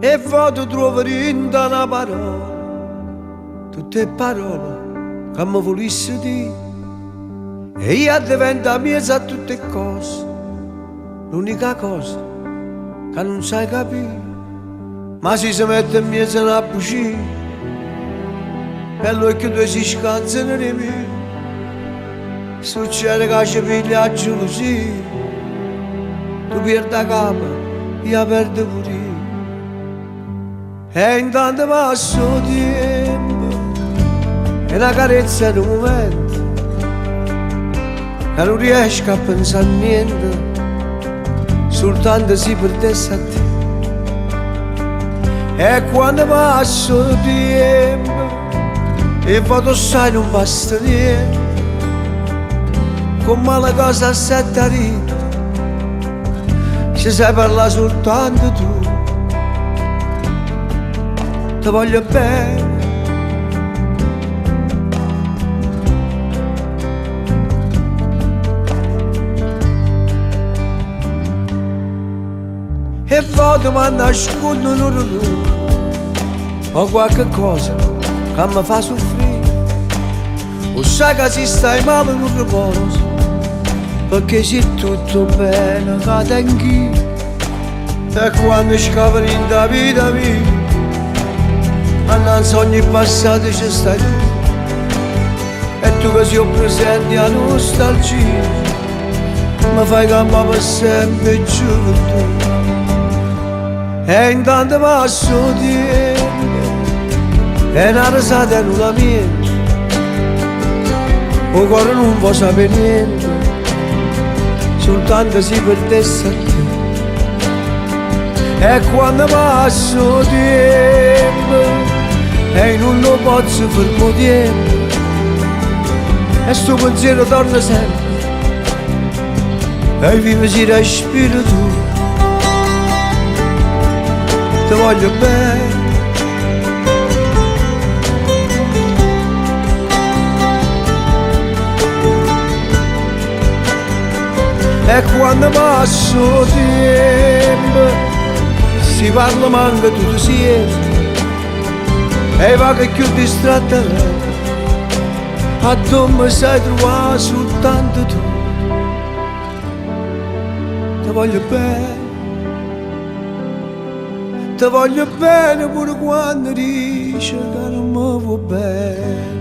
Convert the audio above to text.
e vado trovare in una parola tutte parole che mi volessi dire e io diventa mia a tutte cose, l'unica cosa che non sai capire, ma si mette in mezzo a una bugia e lui che tu si scanzano di me, succede che ci piglia la gelosia, tu perdi la capa, io perdo pure io. E intanto passa il tempo e una carezza di un momento e non riesco a pensare a niente, soltanto si perdesse a te. E quando passa il tempo e vado sai non basta niente, come la cosa assetta rita, ci sai parlare soltanto tu. Ti voglio bene, e vado ma nascondo un o qualche cosa che mi fa soffrire, o sai che si stai male non riposo, perché c'è tutto bene che tengo, e quando scapano in da vita mia annanzi ogni passato ci stai tu, e tu che sei presente a nostalgia mi fai campare per sempre gioventù. E intanto passo tempo e una risata non la mia, il cuore non può sapere niente, soltanto si perdesse a te. E quando passo tempo e non lo posso fermo tempo, e sto pensiero torna sempre e vive si respira tu. Ti voglio bene, e quando passo tempo si parla manca tutto siete e va che più distratta lei, a dove sai trovare soltanto tu. Ti voglio bene pure quando dici che non mi vuoi bene.